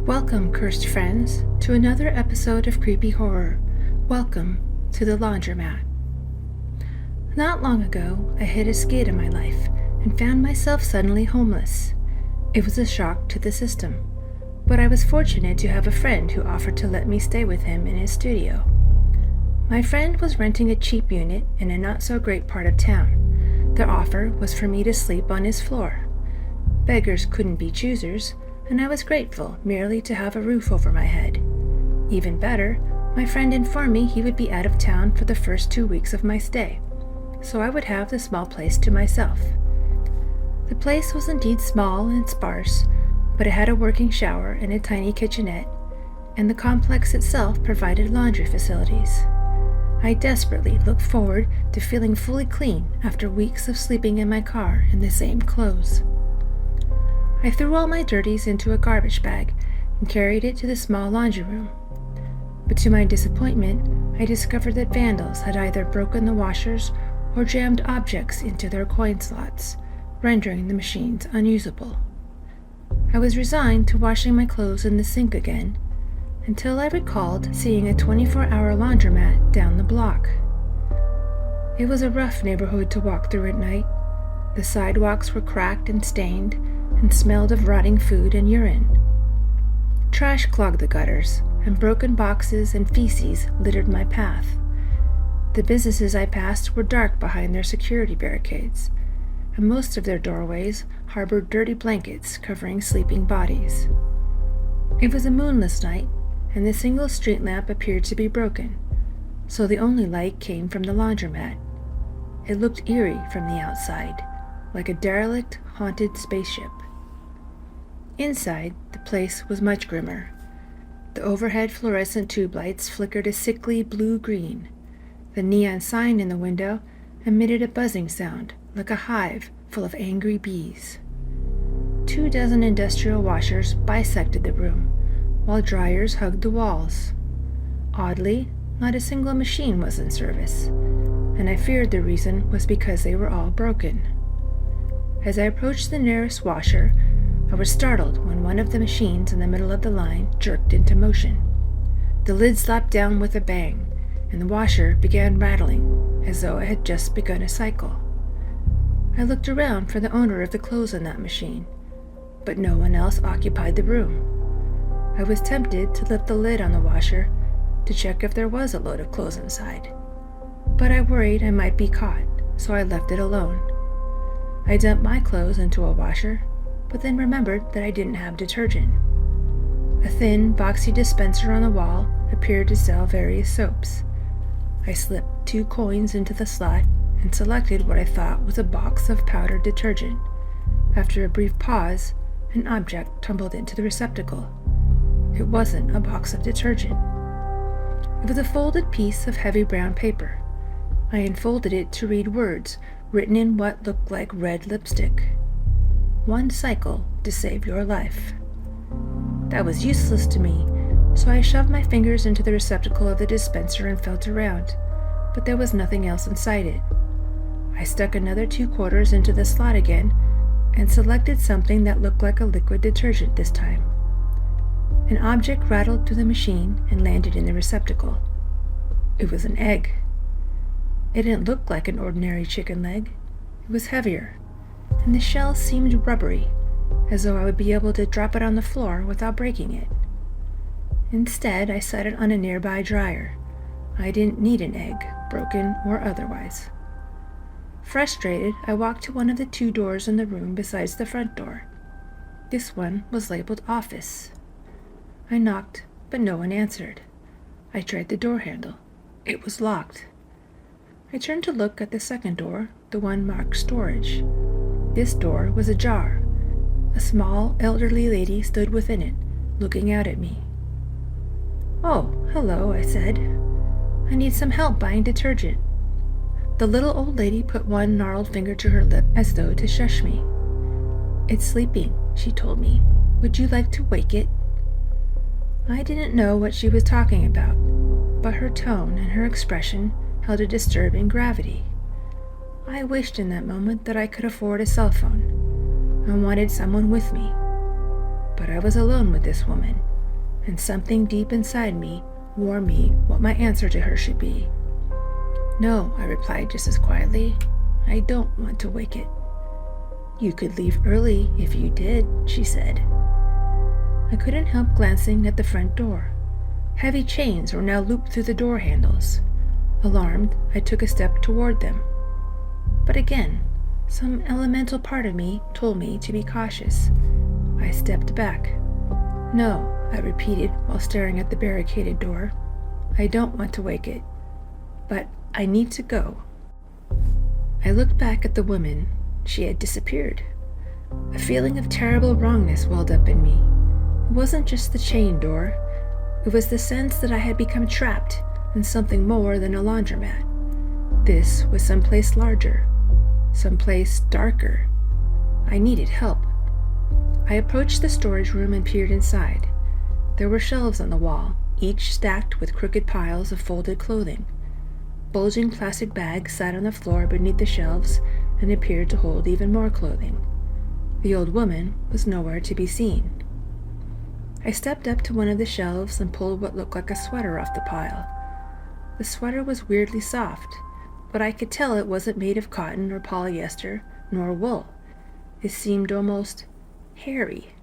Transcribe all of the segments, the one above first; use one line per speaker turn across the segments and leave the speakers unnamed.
Welcome, cursed friends, to another episode of Creepy Horror. Welcome to the Laundromat. Not long ago, I hit a skid in my life and found myself suddenly homeless. It was a shock to the system, but I was fortunate to have a friend who offered to let me stay with him in his studio. My friend was renting a cheap unit in a not-so-great part of town. The offer was for me to sleep on his floor. Beggars couldn't be choosers, and I was grateful merely to have a roof over my head. Even better, my friend informed me he would be out of town for the first 2 weeks of my stay, so I would have the small place to myself. The place was indeed small and sparse, but it had a working shower and a tiny kitchenette, and the complex itself provided laundry facilities. I desperately looked forward to feeling fully clean after weeks of sleeping in my car in the same clothes. I threw all my dirties into a garbage bag and carried it to the small laundry room. But to my disappointment, I discovered that vandals had either broken the washers or jammed objects into their coin slots, rendering the machines unusable. I was resigned to washing my clothes in the sink again, until I recalled seeing a 24-hour laundromat down the block. It was a rough neighborhood to walk through at night. The sidewalks were cracked and stained, and smelled of rotting food and urine. Trash clogged the gutters, and broken boxes and feces littered my path. The businesses I passed were dark behind their security barricades, and most of their doorways harbored dirty blankets covering sleeping bodies. It was a moonless night, and the single street lamp appeared to be broken, so the only light came from the laundromat. It looked eerie from the outside, like a derelict, haunted spaceship. Inside, the place was much grimmer. The overhead fluorescent tube lights flickered a sickly blue-green. The neon sign in the window emitted a buzzing sound, like a hive full of angry bees. 24 industrial washers bisected the room, while dryers hugged the walls. Oddly, not a single machine was in service, and I feared the reason was because they were all broken. As I approached the nearest washer, I was startled when one of the machines in the middle of the line jerked into motion. The lid slapped down with a bang, and the washer began rattling as though it had just begun a cycle. I looked around for the owner of the clothes on that machine, but no one else occupied the room. I was tempted to lift the lid on the washer to check if there was a load of clothes inside, but I worried I might be caught, so I left it alone. I dumped my clothes into a washer, but then remembered that I didn't have detergent. A thin, boxy dispenser on the wall appeared to sell various soaps. I slipped 2 coins into the slot and selected what I thought was a box of powdered detergent. After a brief pause, an object tumbled into the receptacle. It wasn't a box of detergent. It was a folded piece of heavy brown paper. I unfolded it to read words written in what looked like red lipstick. 1 cycle to save your life. That was useless to me, so I shoved my fingers into the receptacle of the dispenser and felt around, but there was nothing else inside it. I stuck another 2 quarters into the slot again and selected something that looked like a liquid detergent this time. An object rattled through the machine and landed in the receptacle. It was an egg. It didn't look like an ordinary chicken leg. It was heavier, and the shell seemed rubbery, as though I would be able to drop it on the floor without breaking it. Instead, I set it on a nearby dryer. I didn't need an egg, broken or otherwise. Frustrated, I walked to one of the 2 doors in the room besides the front door. This one was labeled Office. I knocked, but no one answered. I tried the door handle. It was locked. I turned to look at the second door, the one marked Storage. This door was ajar. A small, elderly lady stood within it, looking out at me. "Oh, hello," I said. "I need some help buying detergent." The little old lady put one gnarled finger to her lip as though to shush me. "It's sleeping," she told me. "Would you like to wake it?" I didn't know what she was talking about, but her tone and her expression held a disturbing gravity. I wished in that moment that I could afford a cell phone. I wanted someone with me. But I was alone with this woman, and something deep inside me warned me what my answer to her should be. "No," I replied just as quietly. "I don't want to wake it." "You could leave early if you did," she said. I couldn't help glancing at the front door. Heavy chains were now looped through the door handles. Alarmed, I took a step toward them. But again, some elemental part of me told me to be cautious. I stepped back. "No," I repeated while staring at the barricaded door. "I don't want to wake it. But I need to go." I looked back at the woman. She had disappeared. A feeling of terrible wrongness welled up in me. It wasn't just the chain door. It was the sense that I had become trapped in something more than a laundromat. This was someplace larger, someplace darker. I needed help. I approached the storage room and peered inside. There were shelves on the wall, each stacked with crooked piles of folded clothing. Bulging plastic bags sat on the floor beneath the shelves and appeared to hold even more clothing. The old woman was nowhere to be seen. I stepped up to one of the shelves and pulled what looked like a sweater off the pile. The sweater was weirdly soft, but I could tell it wasn't made of cotton or polyester nor wool. It seemed almost hairy.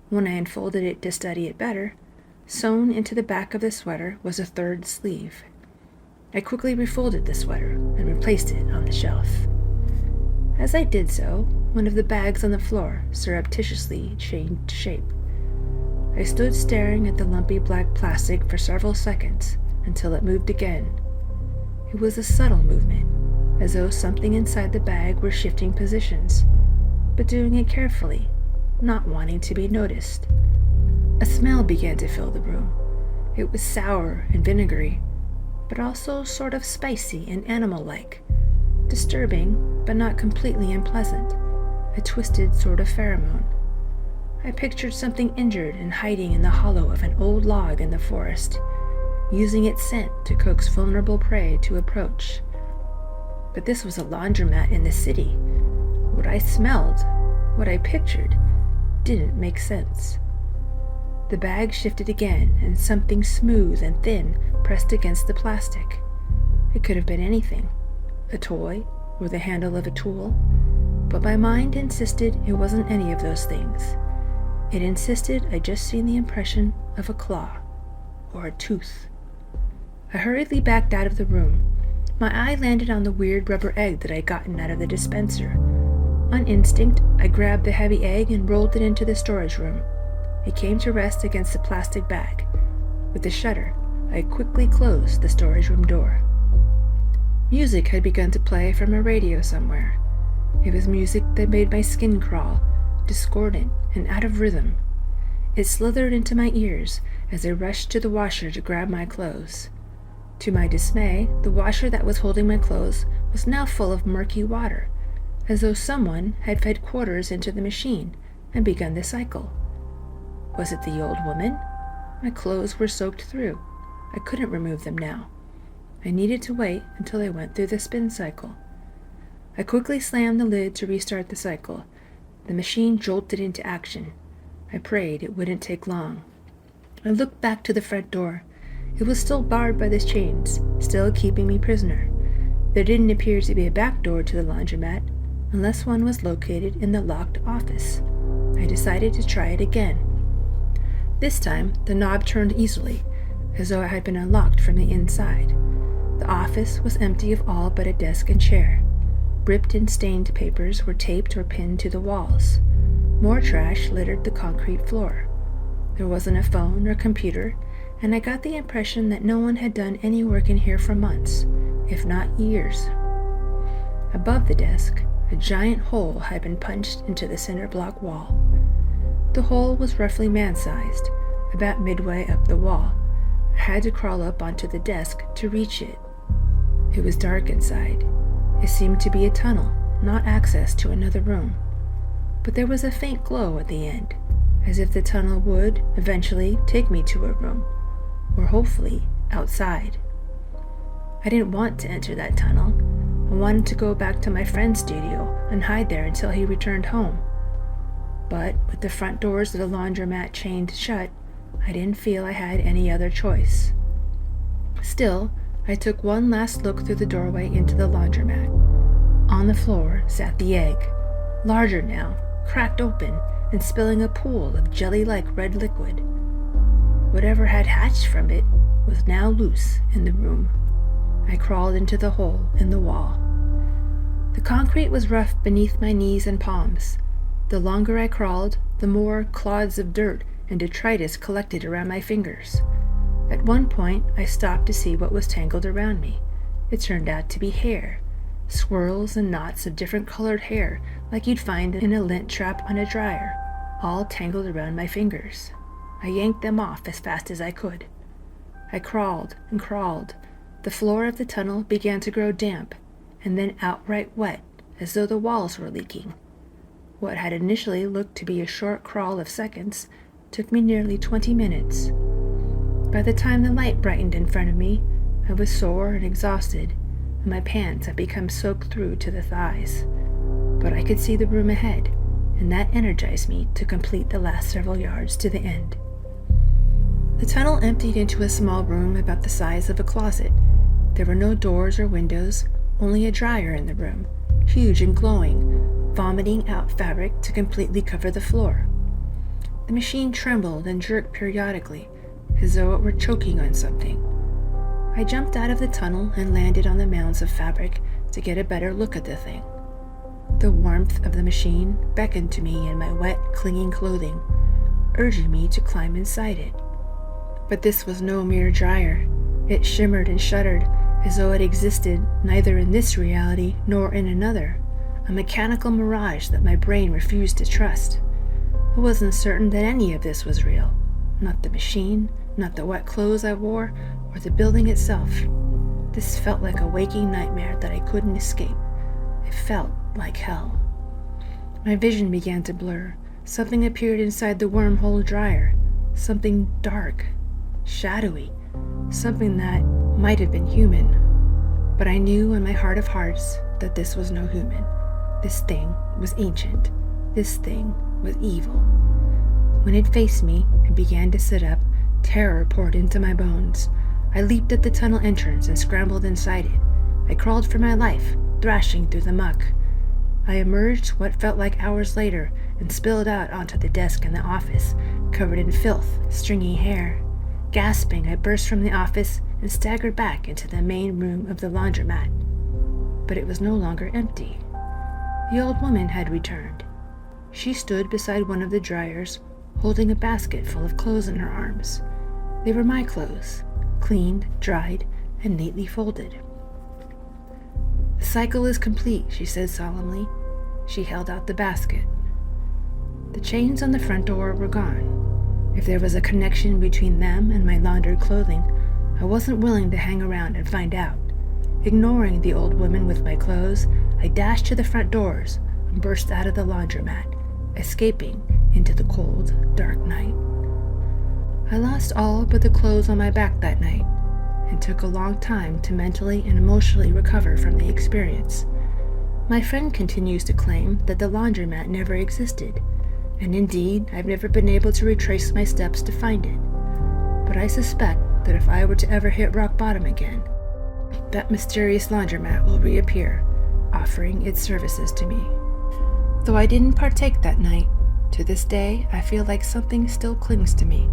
When I unfolded it to study it better, sewn into the back of the sweater was a third sleeve. I quickly refolded the sweater and replaced it on the shelf. As I did so, one of the bags on the floor surreptitiously changed shape. I stood staring at the lumpy black plastic for several seconds until it moved again. It was a subtle movement, as though something inside the bag were shifting positions, but doing it carefully, not wanting to be noticed. A smell began to fill the room. It was sour and vinegary, but also sort of spicy and animal-like. Disturbing, but not completely unpleasant. A twisted sort of pheromone. I pictured something injured and hiding in the hollow of an old log in the forest, using its scent to coax vulnerable prey to approach. But this was a laundromat in the city. What I smelled, what I pictured, didn't make sense. The bag shifted again, and something smooth and thin pressed against the plastic. It could have been anything, a toy or the handle of a tool, but my mind insisted it wasn't any of those things. It insisted I'd just seen the impression of a claw or a tooth. I hurriedly backed out of the room. My eye landed on the weird rubber egg that I'd gotten out of the dispenser. On instinct, I grabbed the heavy egg and rolled it into the storage room. It came to rest against the plastic bag. With the shutter, I quickly closed the storage room door. Music had begun to play from a radio somewhere. It was music that made my skin crawl, discordant and out of rhythm. It slithered into my ears as I rushed to the washer to grab my clothes. To my dismay, the washer that was holding my clothes was now full of murky water, as though someone had fed quarters into the machine and begun the cycle. Was it the old woman? My clothes were soaked through. I couldn't remove them now. I needed to wait until I went through the spin cycle. I quickly slammed the lid to restart the cycle. The machine jolted into action. I prayed it wouldn't take long. I looked back to the front door. It was still barred by the chains, still keeping me prisoner. There didn't appear to be a back door to the laundromat, unless one was located in the locked office. I decided to try it again. This time, the knob turned easily, as though it had been unlocked from the inside. The office was empty of all but a desk and chair. Ripped and stained papers were taped or pinned to the walls. More trash littered the concrete floor. There wasn't a phone or computer, and I got the impression that no one had done any work in here for months, if not years. Above the desk, a giant hole had been punched into the center block wall. The hole was roughly man-sized, about midway up the wall. I had to crawl up onto the desk to reach it. It was dark inside. It seemed to be a tunnel, not access to another room. But there was a faint glow at the end, as if the tunnel would, eventually, take me to a room, or hopefully, outside. I didn't want to enter that tunnel. I wanted to go back to my friend's studio and hide there until he returned home. But with the front doors of the laundromat chained shut, I didn't feel I had any other choice. Still, I took one last look through the doorway into the laundromat. On the floor sat the egg, larger now, cracked open and spilling a pool of jelly-like red liquid. Whatever had hatched from it was now loose in the room. I crawled into the hole in the wall. The concrete was rough beneath my knees and palms. The longer I crawled, the more clods of dirt and detritus collected around my fingers. At one point, I stopped to see what was tangled around me. It turned out to be hair. Swirls and knots of different colored hair, like you'd find in a lint trap on a dryer, all tangled around my fingers. I yanked them off as fast as I could. I crawled and crawled. The floor of the tunnel began to grow damp, and then outright wet, as though the walls were leaking. What had initially looked to be a short crawl of seconds took me nearly 20 minutes. By the time the light brightened in front of me, I was sore and exhausted, and my pants had become soaked through to the thighs. But I could see the room ahead, and that energized me to complete the last several yards to the end. The tunnel emptied into a small room about the size of a closet. There were no doors or windows, only a dryer in the room, huge and glowing, vomiting out fabric to completely cover the floor. The machine trembled and jerked periodically, as though it were choking on something. I jumped out of the tunnel and landed on the mounds of fabric to get a better look at the thing. The warmth of the machine beckoned to me in my wet, clinging clothing, urging me to climb inside it. But this was no mere dryer. It shimmered and shuddered, as though it existed neither in this reality nor in another, a mechanical mirage that my brain refused to trust. I wasn't certain that any of this was real. Not the machine, not the wet clothes I wore, or the building itself. This felt like a waking nightmare that I couldn't escape. It felt like hell. My vision began to blur. Something appeared inside the wormhole dryer. Something dark, shadowy, something that might have been human. But I knew in my heart of hearts that this was no human. This thing was ancient. This thing was evil. When it faced me and began to sit up, terror poured into my bones. I leaped at the tunnel entrance and scrambled inside it. I crawled for my life, thrashing through the muck. I emerged what felt like hours later and spilled out onto the desk in the office, covered in filth, stringy hair. Gasping, I burst from the office and staggered back into the main room of the laundromat. But it was no longer empty. The old woman had returned. She stood beside one of the dryers, holding a basket full of clothes in her arms. They were my clothes, cleaned, dried, and neatly folded. "The cycle is complete," she said solemnly. She held out the basket. The chains on the front door were gone. If there was a connection between them and my laundered clothing, I wasn't willing to hang around and find out. Ignoring the old woman with my clothes, I dashed to the front doors and burst out of the laundromat, escaping into the cold, dark night. I lost all but the clothes on my back that night, and took a long time to mentally and emotionally recover from the experience. My friend continues to claim that the laundromat never existed, and indeed I've never been able to retrace my steps to find it. But I suspect that if I were to ever hit rock bottom again, that mysterious laundromat will reappear, offering its services to me. Though I didn't partake that night, to this day I feel like something still clings to me,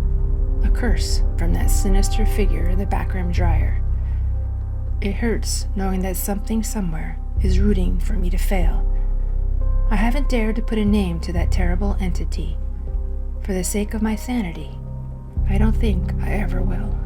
a curse from that sinister figure in the backroom dryer. It hurts knowing that something somewhere is rooting for me to fail. I haven't dared to put a name to that terrible entity. For the sake of my sanity, I don't think I ever will.